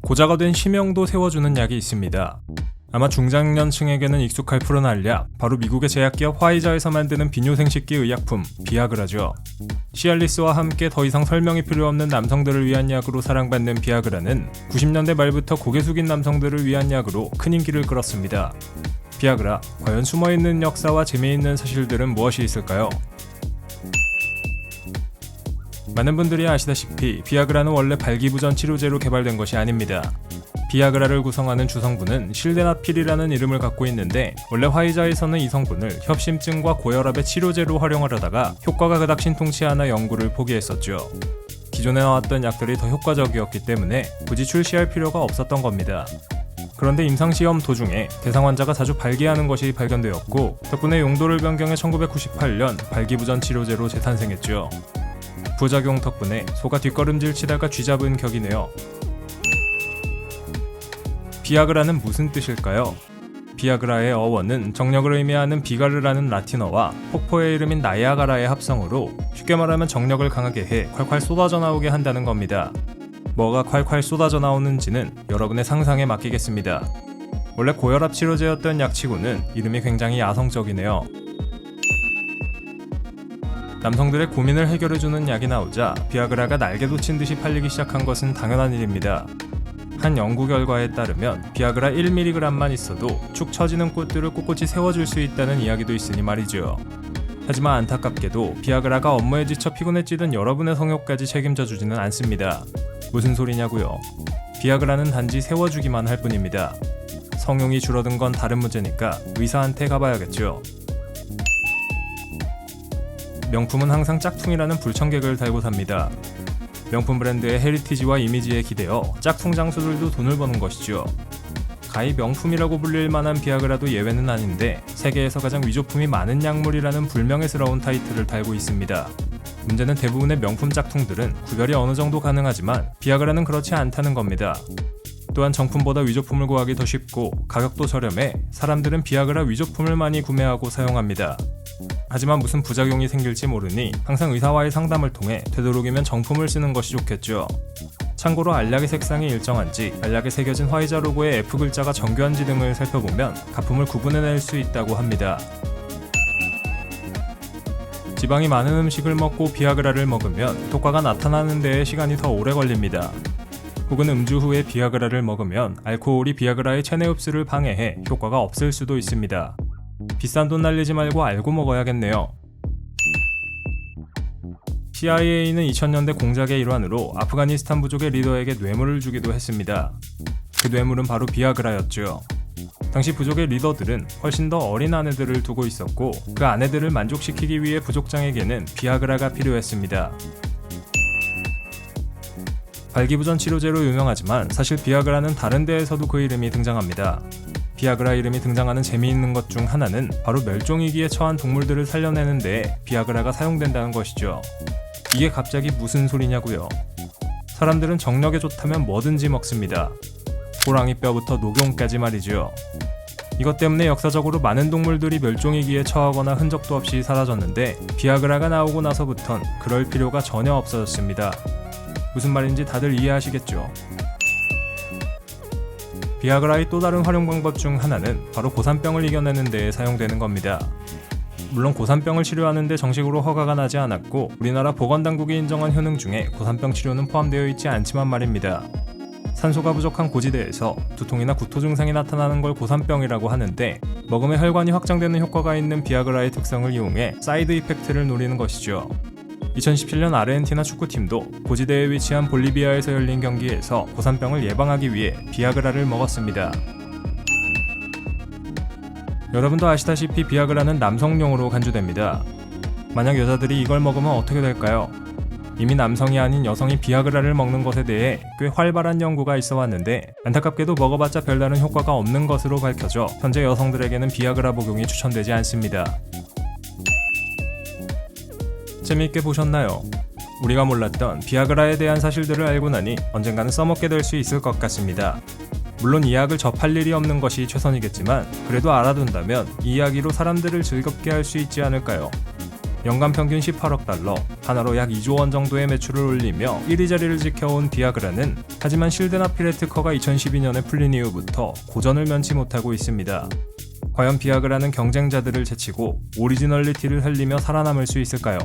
고자가 된 심형도 세워주는 약이 있습니다. 아마 중장년층에게는 익숙할 푸른 알약, 바로 미국의 제약기업 화이자에서 만드는 비뇨생식기 의약품 비아그라죠. 시알리스와 함께 더 이상 설명이 필요 없는 남성들을 위한 약으로 사랑받는 비아그라는 90년대 말부터 고개 숙인 남성들을 위한 약으로 큰 인기를 끌었습니다. 비아그라, 과연 숨어있는 역사와 재미있는 사실들은 무엇이 있을까요? 많은 분들이 아시다시피 비아그라는 원래 발기부전 치료제로 개발된 것이 아닙니다. 비아그라를 구성하는 주성분은 실데나필이라는 이름을 갖고 있는데 원래 화이자에서는 이 성분을 협심증과 고혈압의 치료제로 활용하려다가 효과가 그닥 신통치 않아 연구를 포기했었죠. 기존에 나왔던 약들이 더 효과적이었기 때문에 굳이 출시할 필요가 없었던 겁니다. 그런데 임상시험 도중에 대상 환자가 자주 발기하는 것이 발견되었고 덕분에 용도를 변경해 1998년 발기부전 치료제로 재탄생했죠. 부작용 덕분에 소가 뒷걸음질 치다가 쥐잡은 격이네요. 비아그라는 무슨 뜻일까요? 비아그라의 어원은 정력을 의미하는 비가르라는 라틴어와 폭포의 이름인 나이아가라의 합성으로 쉽게 말하면 정력을 강하게 해 콸콸 쏟아져 나오게 한다는 겁니다. 뭐가 콸콸 쏟아져 나오는지는 여러분의 상상에 맡기겠습니다. 원래 고혈압 치료제였던 약치고는 이름이 굉장히 야성적이네요. 남성들의 고민을 해결해주는 약이 나오자 비아그라가 날개 돋친 듯이 팔리기 시작한 것은 당연한 일입니다. 한 연구 결과에 따르면 비아그라 1mg만 있어도 축 처지는 꽃들을 꼿꼿이 세워줄 수 있다는 이야기도 있으니 말이죠. 하지만 안타깝게도 비아그라가 업무에 지쳐 피곤해지던 여러분의 성욕까지 책임져 주지는 않습니다. 무슨 소리냐고요? 비아그라는 단지 세워주기만 할 뿐입니다. 성욕이 줄어든 건 다른 문제니까 의사한테 가봐야겠죠. 명품은 항상 짝퉁이라는 불청객을 달고 삽니다. 명품 브랜드의 헤리티지와 이미지에 기대어 짝퉁 장수들도 돈을 버는 것이죠. 가히 명품이라고 불릴 만한 비아그라도 예외는 아닌데 세계에서 가장 위조품이 많은 약물이라는 불명예스러운 타이틀을 달고 있습니다. 문제는 대부분의 명품 짝퉁들은 구별이 어느 정도 가능하지만 비아그라는 그렇지 않다는 겁니다. 또한 정품보다 위조품을 구하기 더 쉽고 가격도 저렴해 사람들은 비아그라 위조품을 많이 구매하고 사용합니다. 하지만 무슨 부작용이 생길지 모르니 항상 의사와의 상담을 통해 되도록이면 정품을 쓰는 것이 좋겠죠. 참고로 알약의 색상이 일정한지, 알약에 새겨진 화이자 로고의 F 글자가 정교한지 등을 살펴보면 가품을 구분해낼 수 있다고 합니다. 지방이 많은 음식을 먹고 비아그라를 먹으면 효과가 나타나는 데에 시간이 더 오래 걸립니다. 혹은 음주 후에 비아그라를 먹으면 알코올이 비아그라의 체내 흡수를 방해해 효과가 없을 수도 있습니다. 비싼 돈 날리지 말고 알고 먹어야겠네요. CIA는 2000년대 공작의 일환으로 아프가니스탄 부족의 리더에게 뇌물을 주기도 했습니다. 그 뇌물은 바로 비아그라였죠. 당시 부족의 리더들은 훨씬 더 어린 아내들을 두고 있었고 그 아내들을 만족시키기 위해 부족장에게는 비아그라가 필요했습니다. 발기부전 치료제로 유명하지만 사실 비아그라는 다른 데에서도 그 이름이 등장합니다. 비아그라 이름이 등장하는 재미있는 것 중 하나는 바로 멸종위기에 처한 동물들을 살려내는 데에 비아그라가 사용된다는 것이죠. 이게 갑자기 무슨 소리냐고요? 사람들은 정력에 좋다면 뭐든지 먹습니다. 호랑이 뼈부터 녹용까지 말이죠. 이것 때문에 역사적으로 많은 동물들이 멸종위기에 처하거나 흔적도 없이 사라졌는데 비아그라가 나오고 나서부턴 그럴 필요가 전혀 없어졌습니다. 무슨 말인지 다들 이해하시겠죠? 비아그라의 또 다른 활용 방법 중 하나는 바로 고산병을 이겨내는 데에 사용되는 겁니다. 물론 고산병을 치료하는 데 정식으로 허가가 나지 않았고 우리나라 보건당국이 인정한 효능 중에 고산병 치료는 포함되어 있지 않지만 말입니다. 산소가 부족한 고지대에서 두통이나 구토 증상이 나타나는 걸 고산병이라고 하는데 먹으면 혈관이 확장되는 효과가 있는 비아그라의 특성을 이용해 사이드 이펙트를 노리는 것이죠. 2017년 아르헨티나 축구팀도 고지대에 위치한 볼리비아에서 열린 경기에서 고산병을 예방하기 위해 비아그라를 먹었습니다. 여러분도 아시다시피 비아그라는 남성용으로 간주됩니다. 만약 여자들이 이걸 먹으면 어떻게 될까요? 이미 남성이 아닌 여성이 비아그라를 먹는 것에 대해 꽤 활발한 연구가 있어 왔는데 안타깝게도 먹어봤자 별다른 효과가 없는 것으로 밝혀져 현재 여성들에게는 비아그라 복용이 추천되지 않습니다. 재미있게 보셨나요? 우리가 몰랐던 비아그라에 대한 사실들을 알고 나니 언젠가는 써먹게 될 수 있을 것 같습니다. 물론 이 약을 접할 일이 없는 것이 최선이겠지만 그래도 알아둔다면 이 이야기로 사람들을 즐겁게 할 수 있지 않을까요? 연간 평균 18억 달러, 하나로 약 2조 원 정도의 매출을 올리며 1위 자리를 지켜온 비아그라는 하지만 실드나필레트커가 2012년에 풀린 이후부터 고전을 면치 못하고 있습니다. 과연 비아그라는 경쟁자들을 제치고 오리지널리티를 살리며 살아남을 수 있을까요?